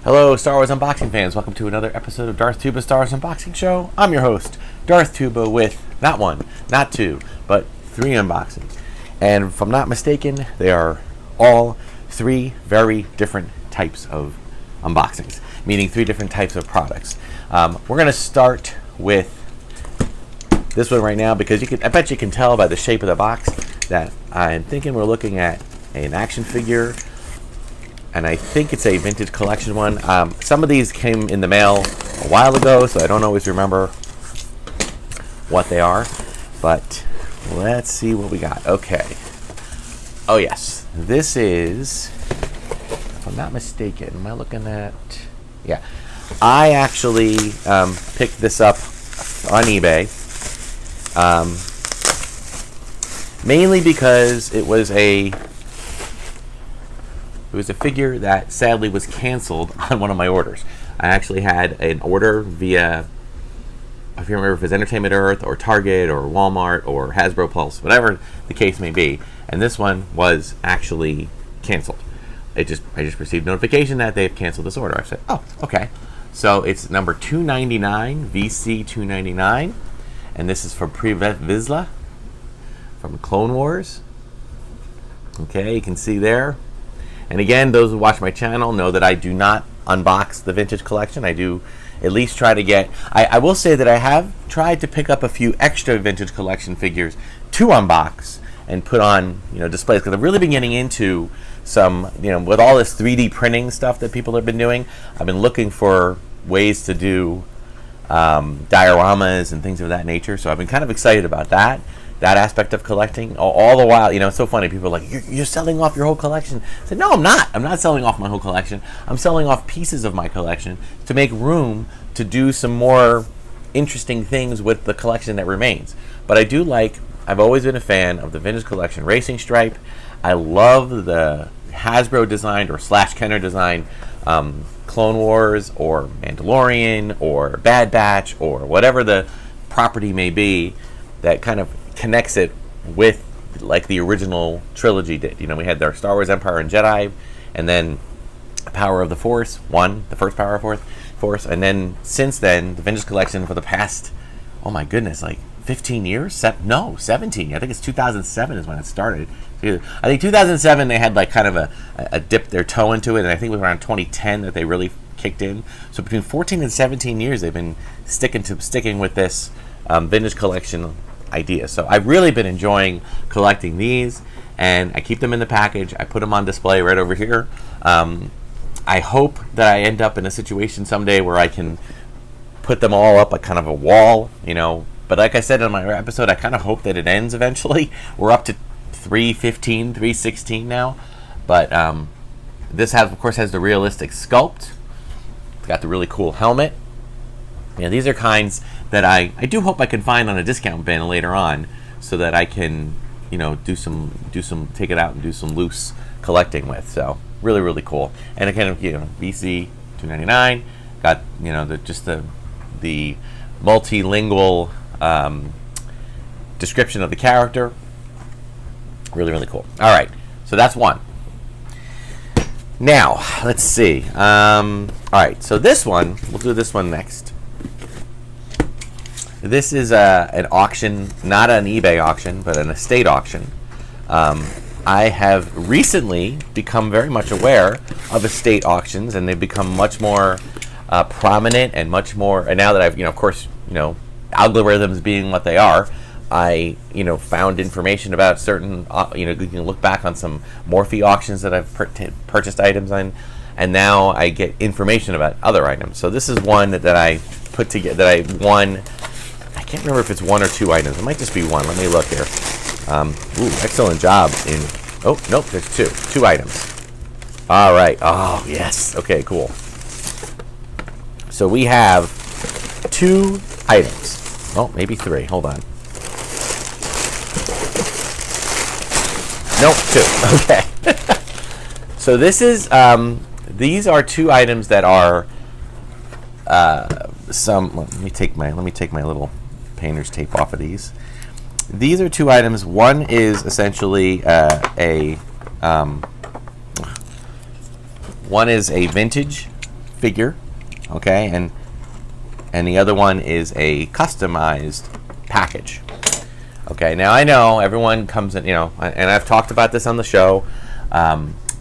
Hello, Star Wars unboxing fans. Welcome to another episode of Darth Tuba Star Wars Unboxing Show. I'm your host, Darth Tuba, with not one, not two, but three unboxings. And if I'm not mistaken, they are all three very different types of unboxings, meaning three different types of products. We're going to start with this one right now because I bet you can tell by the shape of the box that I'm thinking we're looking at an action figure. And I think it's a vintage collection one. Some of these came in the mail a while ago, so I don't always remember what they are. But let's see what we got. Okay. Oh, yes. This is, if I'm not mistaken, am I looking at... Yeah. I actually picked this up on eBay. Mainly because it was a figure that sadly was canceled on one of my orders. I actually had an order via, I can't remember if it was Entertainment Earth or Target or Walmart or Hasbro Pulse, whatever the case may be. And this one was actually canceled. I just received notification that they've canceled this order. I said, oh, okay. So it's number 299, VC 299. And this is from Viszla from Clone Wars. Okay, you can see there. And again, those who watch my channel know that I do not unbox the vintage collection. I do at least try to get... I will say that I have tried to pick up a few extra vintage collection figures to unbox and put on, displays, because I've really been getting into some, with all this 3D printing stuff that people have been doing. I've been looking for ways to do dioramas and things of that nature. So I've been kind of excited about that aspect of collecting. All the while, it's so funny. People are like, you're selling off your whole collection. I said, no, I'm not. I'm not selling off my whole collection. I'm selling off pieces of my collection to make room to do some more interesting things with the collection that remains. But I've always been a fan of the vintage collection racing stripe. I love the Hasbro designed or / Kenner designed Clone Wars or Mandalorian or Bad Batch or whatever the property may be that kind of connects it with like the original trilogy did. We had our Star Wars Empire and Jedi, and then Power of the Force 1, the first Power of Force, and then since then the vintage collection for the past, oh my goodness, like 15 years? 17. I think it's 2007 is when it started. I think 2007 they had like kind of a dip their toe into it, and I think it was around 2010 that they really kicked in. So between 14 and 17 years they've been sticking with this vintage collection idea. So I've really been enjoying collecting these, and I keep them in the package. I put them on display right over here. I hope that I end up in a situation someday where I can put them all up at kind of a wall, But like I said in my episode, I kind of hope that it ends eventually. We're up to 315, 316 now. But this of course has the realistic sculpt. It's got the really cool helmet. These are kinds that I do hope I can find on a discount bin later on, so that I can, take it out and do some loose collecting with. So really, really cool. And again, VC 299 got the multilingual description of the character. Really, really cool. All right, so that's one. Now let's see. All right, so this one, we'll do this one next. This is an auction, not an eBay auction, but an estate auction. I have recently become very much aware of estate auctions, and they've become much more prominent and much more. And now that I've, of course, algorithms being what they are, I, found information about certain, you can look back on some Morphe auctions that I've purchased items on, and now I get information about other items. So this is one that I put together, that I won. I can't remember if it's one or two items. It might just be one. Let me look here. Excellent job in... Oh, nope, there's two items. All right. Oh, yes. Okay, cool. So we have 2 items. Oh, maybe 3. Hold on. Nope, 2. Okay. So this is... these are 2 items that are... Let me take my little painter's tape off of these. These are 2 items. One is essentially one is a vintage figure, okay, and the other one is a customized package. Okay, now I know everyone comes in, and I've talked about this on the show.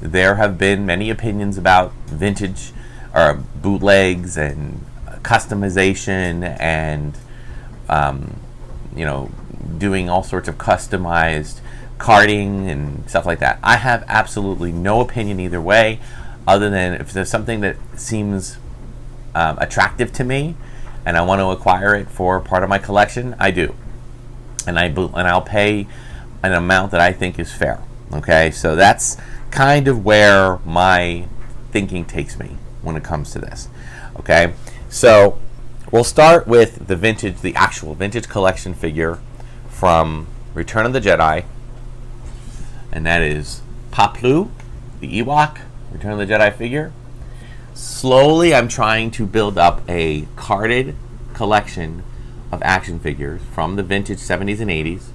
There have been many opinions about vintage or bootlegs and customization and doing all sorts of customized carding and stuff like that. I have absolutely no opinion either way, other than if there's something that seems attractive to me and I want to acquire it for part of my collection, I do, and I'll pay an amount that I think is fair. Okay, so that's kind of where my thinking takes me when it comes to this. Okay, so we'll start with the actual vintage collection figure from Return of the Jedi, and that is Paploo, the Ewok, Return of the Jedi figure. Slowly, I'm trying to build up a carded collection of action figures from the vintage 70s and 80s.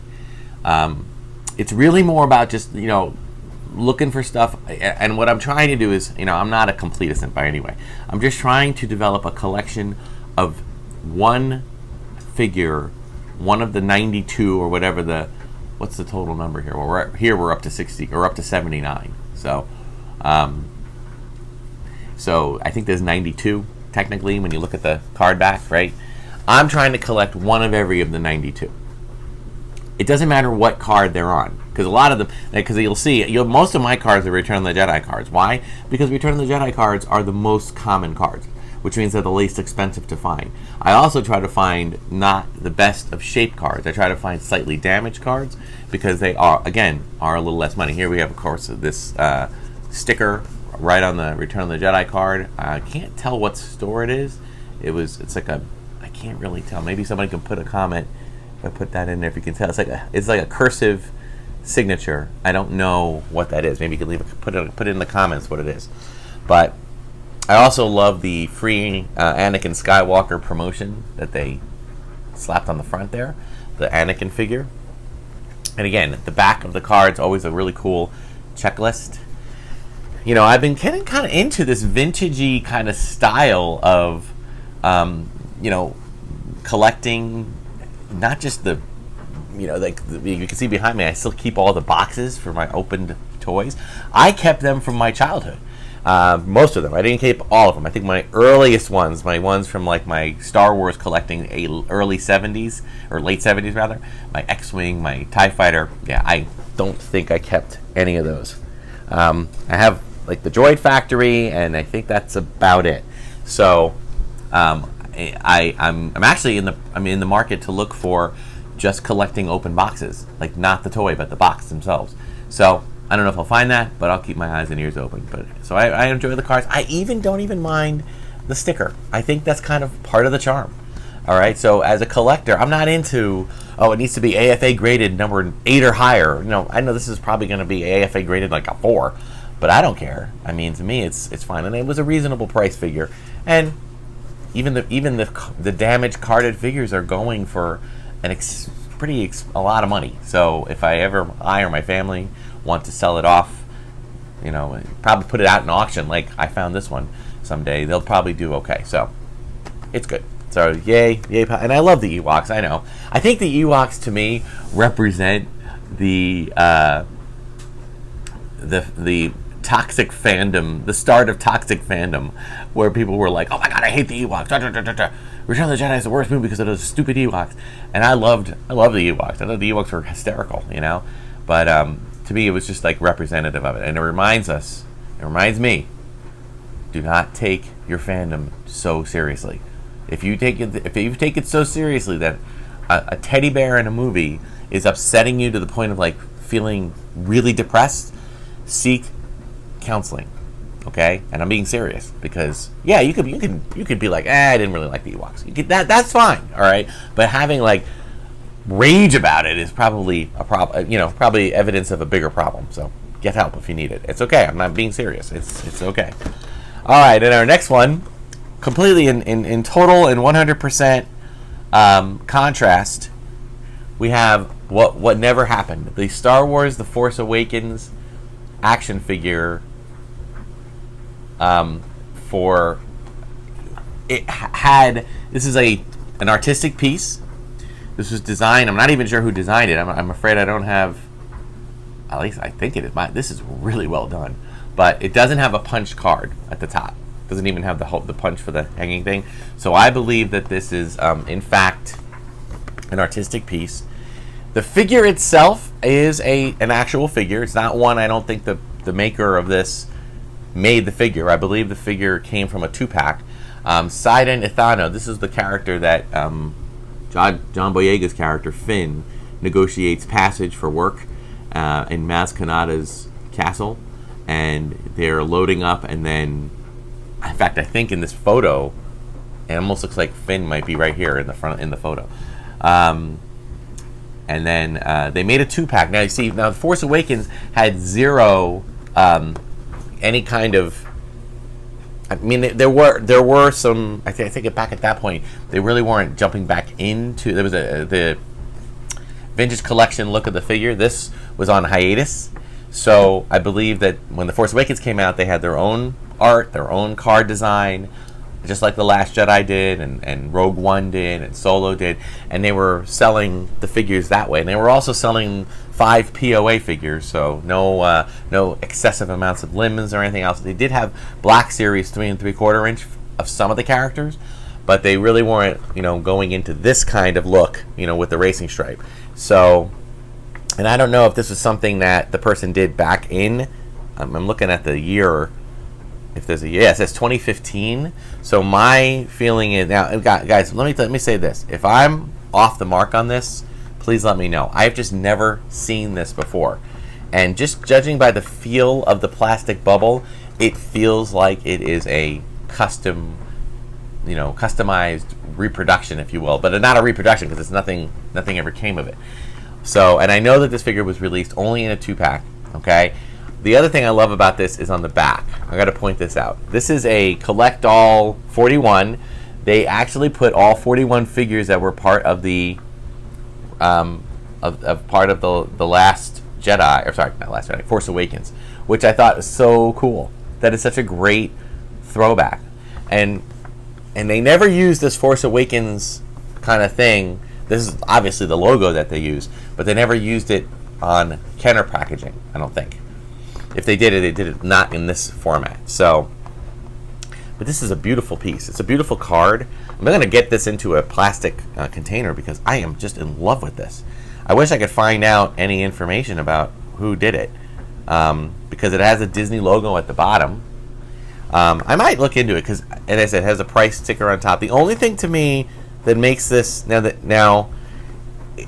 It's really more about just, looking for stuff, and what I'm trying to do is, I'm not a completist by any way. I'm just trying to develop a collection of one figure, one of the 92 or whatever what's the total number here? Well, we're up to 60 or up to 79. So I think there's 92 technically when you look at the card back, right? I'm trying to collect one of every of the 92. It doesn't matter what card they're on, because a lot of them, because you'll see, most of my cards are Return of the Jedi cards. Why? Because Return of the Jedi cards are the most common cards, which means they're the least expensive to find. I also try to find not the best of shape cards. I try to find slightly damaged cards because they are a little less money. Here we have, of course, this sticker right on the Return of the Jedi card. I can't tell what store it is. It's like I can't really tell. Maybe somebody can put a comment if I put that in there, if you can tell. It's like a cursive signature. I don't know what that is. Maybe you could put it in the comments what it is. But I also love the free Anakin Skywalker promotion that they slapped on the front there, the Anakin figure. And again, the back of the card's always a really cool checklist. I've been getting kind of into this vintagey kind of style of, collecting, not just the, you can see behind me, I still keep all the boxes for my opened toys. I kept them from my childhood. Most of them. I didn't keep all of them. I think my earliest ones, my ones from like my Star Wars collecting, early 70s, or late 70s rather, my X-Wing, my TIE Fighter, I don't think I kept any of those. I have like the Droid Factory, and I think that's about it. So I'm actually in the market to look for just collecting open boxes, like not the toy but the box themselves. So I don't know if I'll find that, but I'll keep my eyes and ears open. But so I enjoy the cards. I don't even mind the sticker. I think that's kind of part of the charm. All right. So as a collector, I'm not into it needs to be AFA graded number 8 or higher. I know this is probably going to be AFA graded like a 4, but I don't care. I mean, to me, it's fine, and it was a reasonable price figure. And even the damaged carded figures are going for a lot of money. So if I or my family want to sell it off, probably put it out in auction like I found this one someday, they'll probably do okay. So it's good. So yay, and I love the Ewoks. I know. I think the Ewoks to me represent the toxic fandom, the start of toxic fandom, where people were like, "Oh my god, I hate the Ewoks. Return of the Jedi is the worst movie because of those stupid Ewoks." And I love the Ewoks. I thought the Ewoks were hysterical, But to me, it was just like representative of it, and it reminds me, do not take your fandom so seriously. If you take it so seriously that a teddy bear in a movie is upsetting you to the point of like feeling really depressed, seek counseling, okay? And I'm being serious because you could be like, I didn't really like the Ewoks. That's fine, all right. But having like rage about it is probably a problem. Probably evidence of a bigger problem. So get help if you need it. It's okay. I'm not being serious. It's okay. All right, and our next one, completely in total and 100% contrast, we have what never happened. The Star Wars The Force Awakens action figure for had, this is an artistic piece. This was designed, I'm not even sure who designed it. I'm afraid I don't have, at least I think it is. This is really well done. But it doesn't have a punch card at the top. It doesn't even have the punch for the hanging thing. So I believe that this is, in fact, an artistic piece. The figure itself is an actual figure. It's not one, I don't think the maker of this made the figure. I believe the figure came from a 2-pack. Sidon Ithano, this is the character that John Boyega's character, Finn, negotiates passage for work in Maz Kanata's castle. And they're loading up, and then, in fact, I think in this photo, it almost looks like Finn might be right here in the front in the photo. And then they made a 2-pack. Now you see, The Force Awakens had zero any kind of. I mean, there were some. I think back at that point, they really weren't jumping back into. There was the vintage collection look of the figure. This was on hiatus. So I believe that when The Force Awakens came out, they had their own art, their own card design, just like The Last Jedi did, and Rogue One did, and Solo did, and they were selling the figures that way. And they were also selling 5 POA figures, so no excessive amounts of limbs or anything else. They did have Black Series 3 3/4 inch of some of the characters, but they really weren't, going into this kind of look, with the racing stripe. So. And I don't know if this was something that the person did back in. I'm looking at the year. If there's a year, it says 2015. So my feeling is now, guys. Let me say this: if I'm off the mark on this, please let me know. I've just never seen this before, and just judging by the feel of the plastic bubble, it feels like it is a customized reproduction, if you will, but not a reproduction because it's nothing ever came of it. So, and I know that this figure was released only in a 2-pack, okay? The other thing I love about this is on the back. I got to point this out. This is a Collect All 41. They actually put all 41 figures that were part of the part of the Last Jedi, or sorry, not Last Jedi, Force Awakens, which I thought was so cool. That is such a great throwback. And they never used this Force Awakens kind of thing. This is obviously the logo that they use, but they never used it on Kenner packaging, I don't think. If they did it not in this format. So, but this is a beautiful piece. It's a beautiful card. I'm going to get this into a plastic container because I am just in love with this. I wish I could find out any information about who did it because it has a Disney logo at the bottom. I might look into it because, as I said, it has a price sticker on top. The only thing to me that makes this now it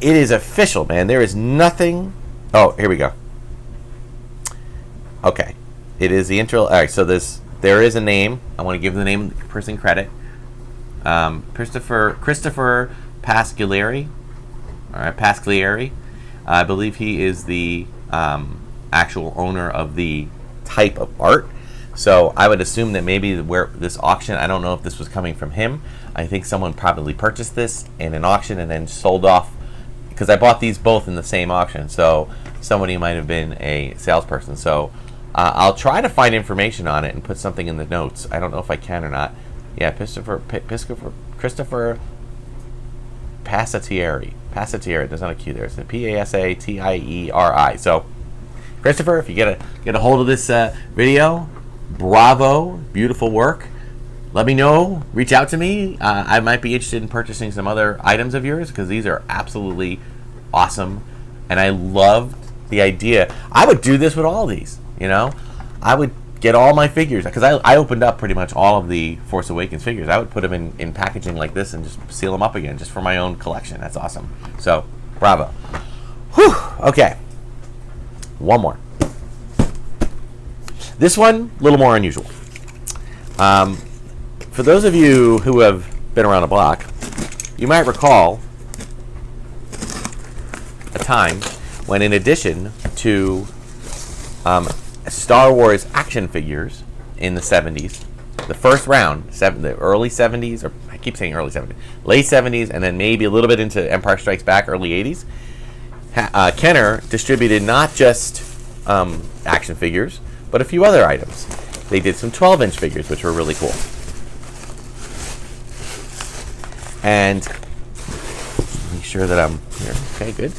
is official, man. There is nothing. Oh, here we go. Okay, it is the intro. All right, so there is a name. I want to give the name of the person credit. Christopher Pasqualieri. All right, Pasqualieri. I believe he is the actual owner of the type of art. So I would assume that maybe where this auction, I don't know if this was coming from him. I think someone probably purchased this in an auction and then sold off, because I bought these both in the same auction. So somebody might have been a salesperson. So I'll try to find information on it and put something in the notes. I don't know if I can or not. Yeah, Christopher Passatieri. Passatieri. There's not a Q there. It's P-A-S-A-T-I-E-R-I. So Christopher, if you get a hold of this video, bravo, beautiful work. Let me know. Reach out to me. I might be interested in purchasing some other items of yours because these are absolutely awesome, and I love the idea. I would do this with all these. I would get all my figures because I opened up pretty much all of the Force Awakens figures. I would put them in packaging like this and just seal them up again just for my own collection. That's awesome. So, bravo. Whew. Okay. One more. This one, a little more unusual. For those of you who have been around the block, you might recall a time when, in addition to Star Wars action figures in the 70s, the first round, the early 70s, or I keep saying early 70s, late 70s, and then maybe a little bit into Empire Strikes Back, early 80s, Kenner distributed not just action figures, but a few other items. They did some 12-inch figures, which were really cool. And make sure that I'm here. Okay, good.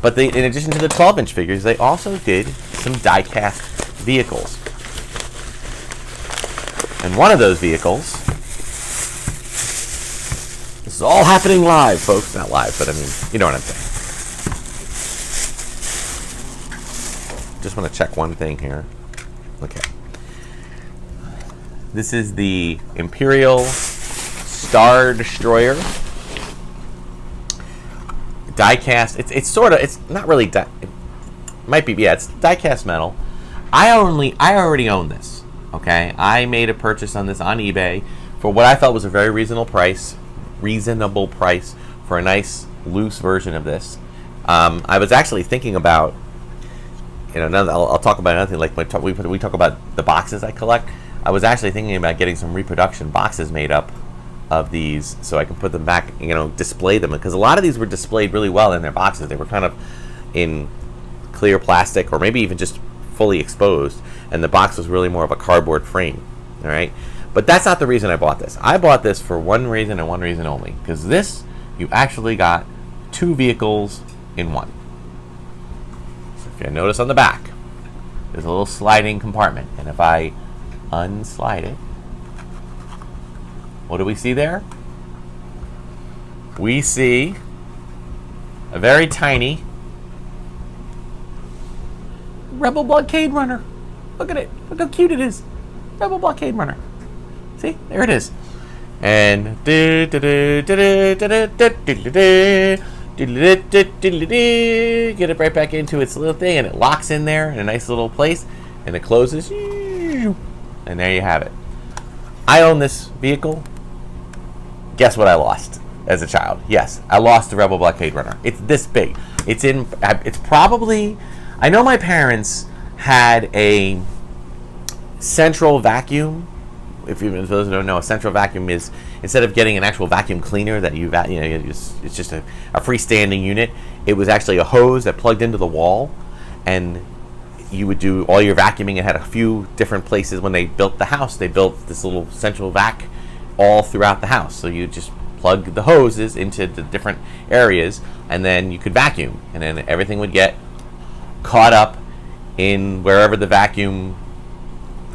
But they, in addition to the 12-inch figures, they also did some die-cast vehicles. And one of those vehicles, this is all happening live, folks. Not live, but I mean, you know what I'm saying. Just want to check one thing here. Okay. This is the Imperial Star Destroyer. Die-cast. It's sort of, it's not really it might be, yeah, it's die-cast metal. I already own this. Okay, I made a purchase on this on eBay for what I thought was a very reasonable price for a nice loose version of this. I was actually thinking about, you know, I'll talk about another thing. Like we talk about the boxes I collect. I was actually thinking about getting some reproduction boxes made up of these so I can put them back, you know, display them, because a lot of these were displayed really well in their boxes. They were kind of in clear plastic or maybe even just fully exposed, and the box was really more of a cardboard frame. All right, but that's not the reason I bought this. I bought this for one reason and one reason only, because this, you actually got two vehicles in one. So if you notice on the back, there's a little sliding compartment, and if I unslide it, what do we see there? We see a very tiny Rebel Blockade Runner. Look at it. Look how cute it is. Rebel Blockade Runner. See? There it is. And get it right back into its little thing, and it locks in there in a nice little place, and it closes. And there you have it. I own this vehicle. Guess what I lost as a child? Yes, I lost the Rebel Blockade Runner. It's this big. It's probably, I know my parents had a central vacuum. If those who don't know, a central vacuum is, instead of getting an actual vacuum cleaner that it's just a freestanding unit. It was actually a hose that plugged into the wall, and you would do all your vacuuming. It had a few different places. When they built the house, they built this little central vac all throughout the house. So you just plug the hoses into the different areas, and then you could vacuum, and then everything would get caught up in wherever the vacuum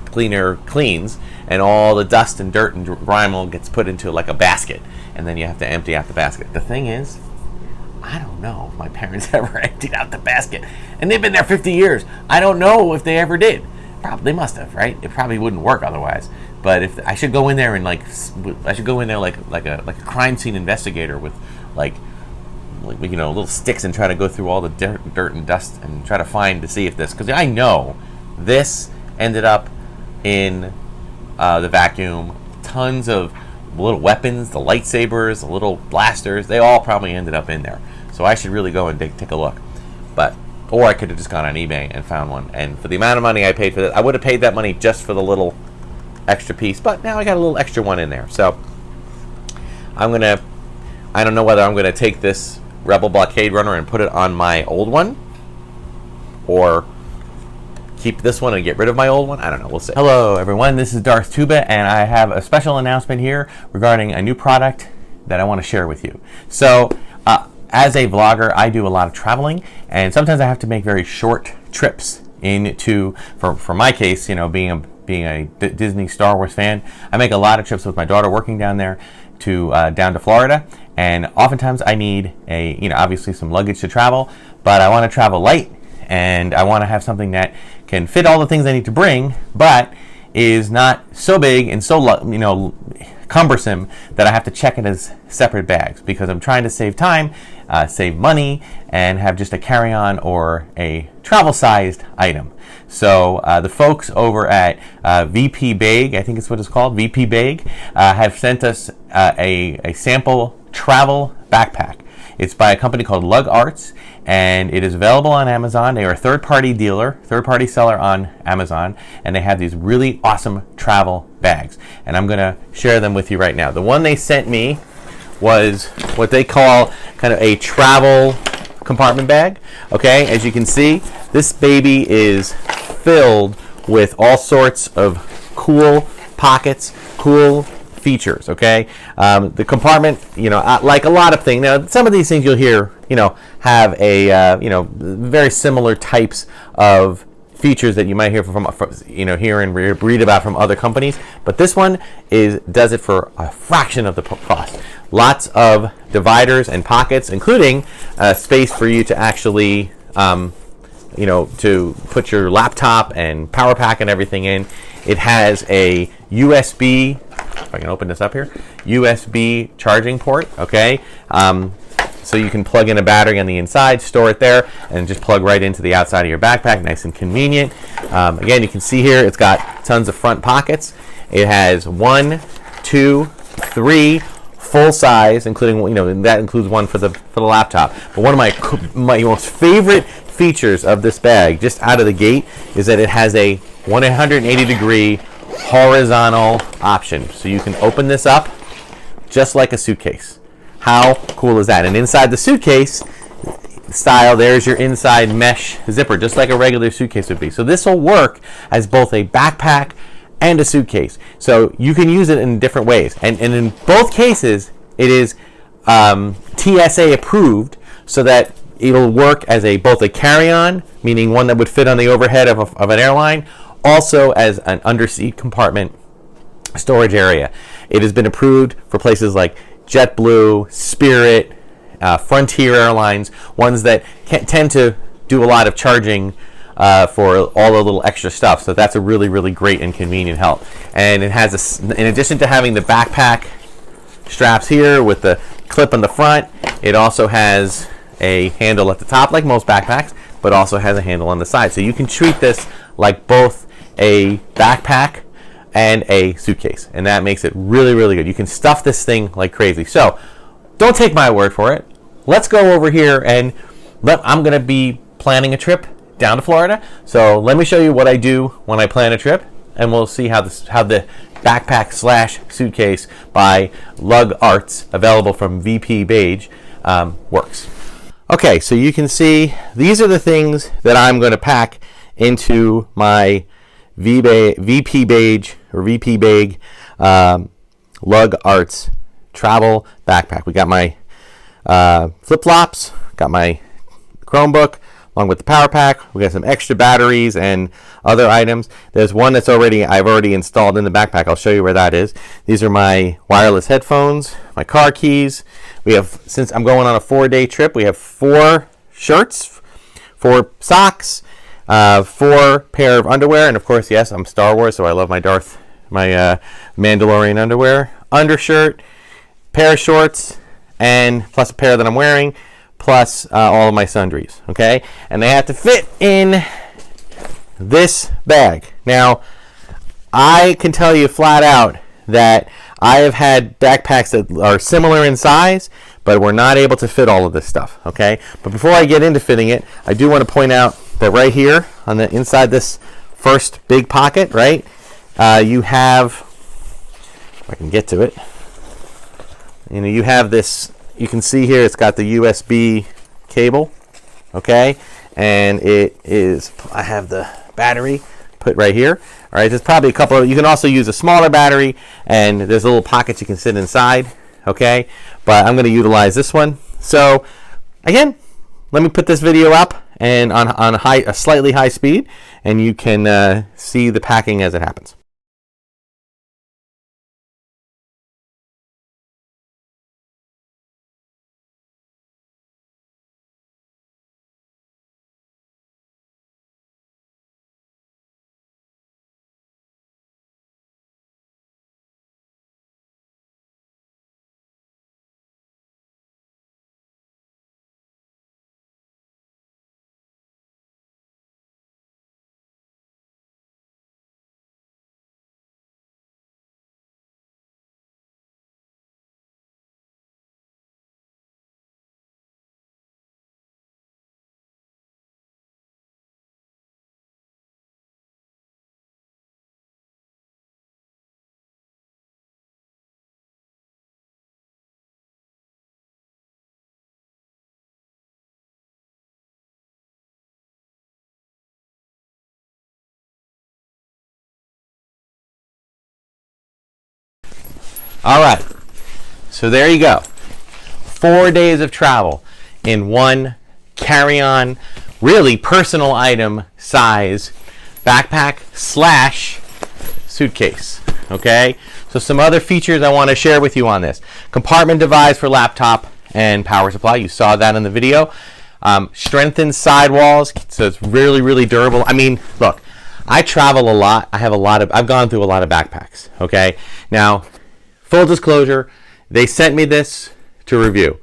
cleaner cleans, and all the dust and dirt and grime all gets put into like a basket, and then you have to empty out the basket. The thing is, I don't know if my parents ever emptied out the basket, and they've been there 50 years. I don't know if they ever did. Probably must have, right? It probably wouldn't work otherwise. But if I should go in there and like a crime scene investigator with like you know, little sticks, and try to go through all the dirt and dust and try to find to see if this, because I know this ended up in the vacuum. Tons of little weapons, the lightsabers, the little blasters, they all probably ended up in there. So I should really go and take a look. Or I could have just gone on eBay and found one. And for the amount of money I paid for that, I would have paid that money just for the little extra piece. But now I got a little extra one in there. So I don't know whether I'm gonna take this Rebel Blockade Runner and put it on my old one, or keep this one and get rid of my old one. I don't know. We'll see. Hello, everyone. This is Darth Tuba, and I have a special announcement here regarding a new product that I want to share with you. So, as a vlogger, I do a lot of traveling, and sometimes I have to make very short trips for my case, you know, being a Disney Star Wars fan, I make a lot of trips with my daughter working down there down to Florida, and oftentimes I need obviously some luggage to travel, but I want to travel light, and I want to have something that can fit all the things I need to bring, but is not so big and so cumbersome that I have to check it as separate bags, because I'm trying to save time, save money, and have just a carry-on or a travel-sized item. So the folks over at VP Bag, I think it's what it's called, VP Bag, have sent us a sample travel backpack. It's by a company called Lug Arts, and it is available on Amazon. They are a third-party seller on Amazon, and they have these really awesome travel bags. And I'm going to share them with you right now. The one they sent me was what they call kind of a travel compartment bag. Okay, as you can see, this baby is filled with all sorts of cool pockets, cool features. Okay, the compartment, like a lot of things. Now, some of these things you'll hear, have a very similar types of features that you might hear from hear and read about from other companies, but this one does it for a fraction of the cost. Lots of dividers and pockets, including space for you to actually to put your laptop and power pack and everything in. It has a USB, if I can open this up here, USB charging port. Okay, so you can plug in a battery on the inside, store it there, and just plug right into the outside of your backpack. Nice and convenient. Again, you can see here it's got tons of front pockets. It has 1, 2, 3 full size, including that includes one for the laptop. But one of my most favorite features of this bag, just out of the gate, is that it has a 180-degree horizontal option. So you can open this up just like a suitcase. How cool is that? And inside the suitcase style, there's your inside mesh zipper, just like a regular suitcase would be. So this will work as both a backpack and a suitcase. So you can use it in different ways. And in both cases, it is TSA approved, so that it'll work as both a carry-on, meaning one that would fit on the overhead of an airline, also as an underseat compartment storage area. It has been approved for places like JetBlue, Spirit, Frontier Airlines, ones that tend to do a lot of charging for all the little extra stuff. So that's a really, really great and convenient help. And it has, in addition to having the backpack straps here with the clip on the front, it also has a handle at the top, like most backpacks, but also has a handle on the side. So you can treat this like both a backpack and a suitcase, and that makes it really, really good. You can stuff this thing like crazy. So don't take my word for it. Let's go over here, and I'm going to be planning a trip down to Florida. So let me show you what I do when I plan a trip, and we'll see how the backpack / suitcase by Lug Arts, available from VP Beige, works. Okay, so you can see these are the things that I'm going to pack into my VP Beige or VP Beige Lug Arts travel backpack. We got my flip-flops, got my Chromebook, along with the power pack. We got some extra batteries and other items. There's one that's I've already installed in the backpack. I'll show you where that is. These are my wireless headphones, my car keys. We have, since I'm going on a 4-day trip, we have 4 shirts, 4 socks, 4 pair of underwear, and of course, yes, I'm Star Wars, so I love my Mandalorian underwear, undershirt, pair of shorts, and plus a pair that I'm wearing, plus all of my sundries. Okay, and they have to fit in this bag. Now, I can tell you flat out that I have had backpacks that are similar in size, but we're not able to fit all of this stuff. Okay, but before I get into fitting it, I do want to point out that right here on the inside this first big pocket, right, you have, if I can get to it, you have this. You can see here it's got the USB cable, okay, and I have the battery put right here. All right, there's probably a couple of, you can also use a smaller battery, and there's little pockets you can sit inside, okay, but I'm going to utilize this one. So again, let me put this video up and on a slightly high speed, and you can see the packing as it happens. All right. So there you go. 4 days of travel in one carry-on, really personal item size backpack slash suitcase. Okay. So some other features I want to share with you on this. Compartment divides for laptop and power supply. You saw that in the video. Strengthened sidewalls, so it's really, really durable. I mean, look, I travel a lot. I've gone through a lot of backpacks. Okay. Now, full disclosure, they sent me this to review.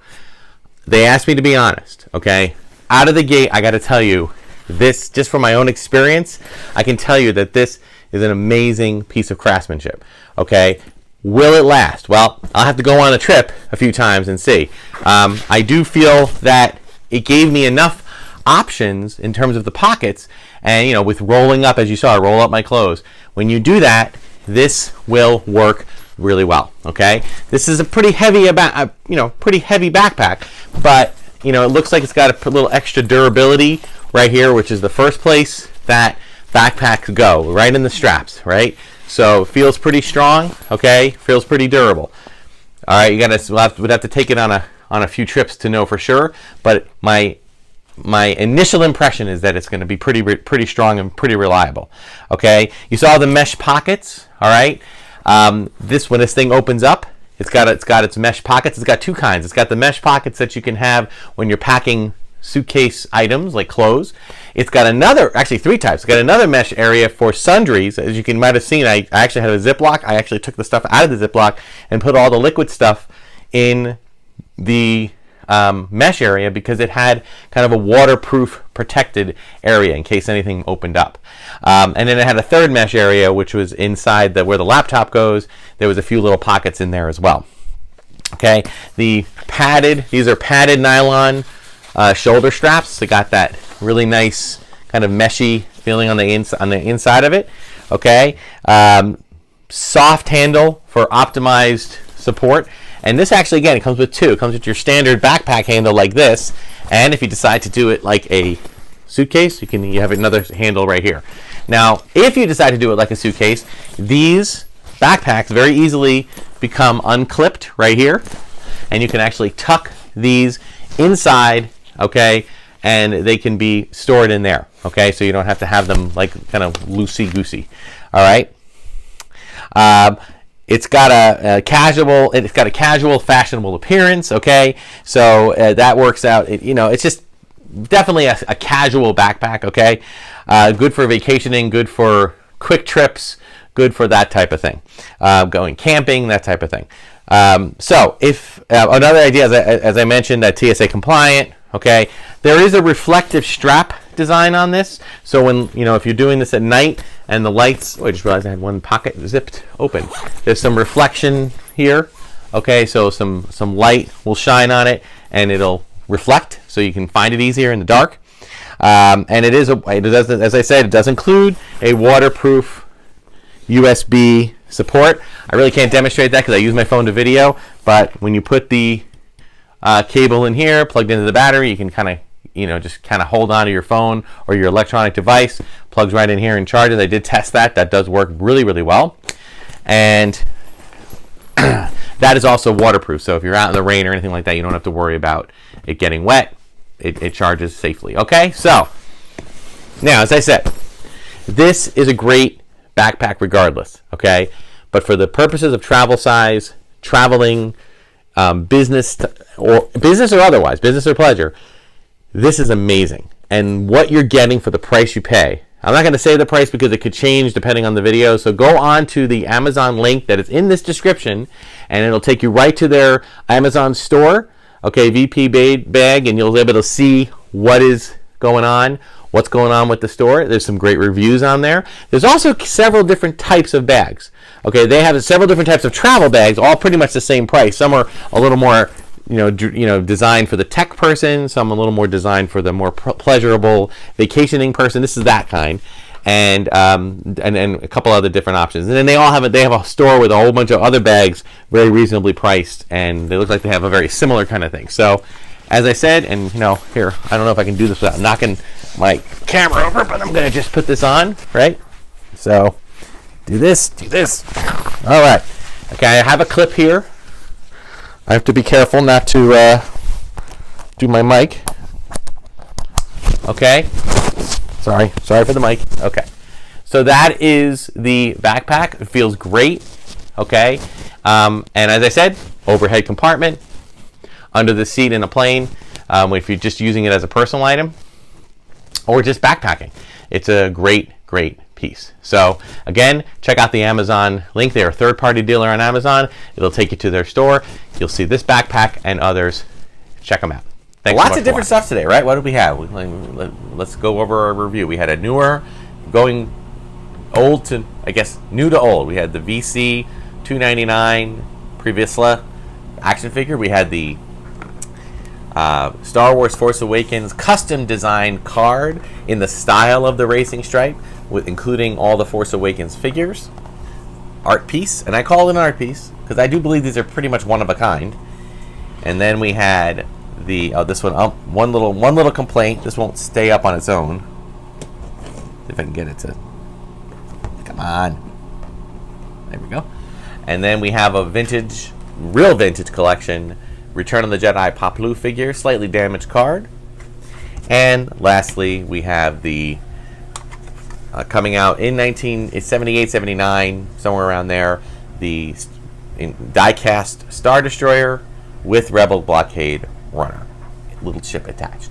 They asked me to be honest. Okay. Out of the gate, I got to tell you, this, just from my own experience, I can tell you that this is an amazing piece of craftsmanship. Okay. Will it last? Well, I'll have to go on a trip a few times and see. I do feel that it gave me enough options in terms of the pockets, and you know, with rolling up, as you saw, I roll up my clothes. When you do that, this will work really well. Okay, this is a pretty heavy pretty heavy backpack, but you know, it looks like it's got a little extra durability right here, which is the first place that backpacks go, right in the straps, right? So it feels pretty strong. Okay, feels pretty durable. All right, we'd have to take it on a few trips to know for sure, but my initial impression is that it's going to be pretty strong and pretty reliable. Okay, you saw the mesh pockets. All right, when this thing opens up, it's got its mesh pockets. It's got two kinds. It's got the mesh pockets that you can have when you're packing suitcase items like clothes. It's got actually three types. It's got another mesh area for sundries. As you might have seen, I actually had a Ziploc. I actually took the stuff out of the Ziploc and put all the liquid stuff in the mesh area because it had kind of a waterproof protected area in case anything opened up. And then it had a third mesh area which was inside where the laptop goes. There was a few little pockets in there as well. Okay, these are padded nylon shoulder straps. They got that really nice kind of meshy feeling on the inside of it. Okay, soft handle for optimized support. And this actually, again, it comes with two. It comes with your standard backpack handle like this, and if you decide to do it like a suitcase, you have another handle right here. Now, if you decide to do it like a suitcase, these backpacks very easily become unclipped right here, and you can actually tuck these inside, okay, and they can be stored in there, okay, so you don't have to have them like kind of loosey-goosey. All right. It's got a casual, fashionable appearance. Okay, so that works out. It's just definitely a casual backpack. Okay, good for vacationing, good for quick trips, good for that type of thing. Going camping, that type of thing. So if another idea, as I mentioned, that TSA compliant. Okay, there is a reflective strap design on this, so when if you're doing this at night and the lights, I just realized I had one pocket zipped open. There's some reflection here. Okay, so some light will shine on it and it'll reflect, so you can find it easier in the dark. And it does, as I said, it does include a waterproof USB support. I really can't demonstrate that because I use my phone to video, but when you put the cable in here, plugged into the battery, you can kind of just kind of hold on to your phone or your electronic device, plugs right in here and charges. I did test that. That does work really, really well. And that is also waterproof. So if you're out in the rain or anything like that, you don't have to worry about it getting wet. It charges safely. Okay, so now, as I said, this is a great backpack regardless. Okay, but for the purposes of travel size, traveling, business or otherwise, business or pleasure, this is amazing. And what you're getting for the price you pay, I'm not going to say the price because it could change depending on the video, so go on to the Amazon link that is in this description and it'll take you right to their Amazon store, okay, VP bag, and you'll be able to see what's going on with the store. There's some great reviews on there. There's also several different types of bags. Okay, they have several different types of travel bags, all pretty much the same price. Some are a little more designed for the tech person, some a little more designed for the more pleasurable vacationing person. This is that kind, and a couple other different options. And then they have a store with a whole bunch of other bags, very reasonably priced, and they look like they have a very similar kind of thing. So, as I said, and here, I don't know if I can do this without knocking my camera over, but I'm gonna just put this on, right? So, do this. All right. Okay, I have a clip here. I have to be careful not to do my mic. Okay. Sorry for the mic. Okay. So that is the backpack. It feels great. Okay. And as I said, overhead compartment, under the seat in a plane, if you're just using it as a personal item, or just backpacking. It's a great piece. So again, check out the Amazon link. They're a third-party dealer on Amazon. It'll take you to their store. You'll see this backpack and others. Check them out. Thanks Lots of different stuff today, right? What did we have? Let's go over our review. We had a newer, going old to, I guess, new to old. We had the VC 299 Viszla action figure. We had the Star Wars Force Awakens custom design card in the style of the racing stripe, with including all the Force Awakens figures. Art piece, and I call it an art piece because I do believe these are pretty much one of a kind. And then we had the this one, one little complaint. This won't stay up on its own. See if I can get it to come on. There we go. And then we have a real vintage collection, Return of the Jedi Paploo figure, slightly damaged card. And lastly, we have the coming out in 1978, 79, somewhere around there, the Diecast Star Destroyer with Rebel Blockade Runner, little chip attached.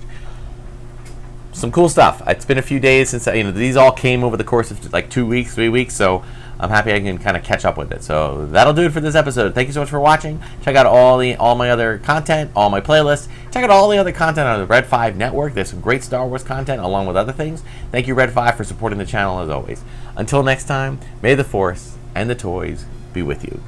Some cool stuff. It's been a few days since these all came over the course of like 2 weeks, 3 weeks, so I'm happy I can kind of catch up with it. So that'll do it for this episode. Thank you so much for watching. Check out all my other content, all my playlists. Check out all the other content on the Red 5 network. There's some great Star Wars content along with other things. Thank you, Red 5, for supporting the channel as always. Until next time, may the Force and the toys be with you.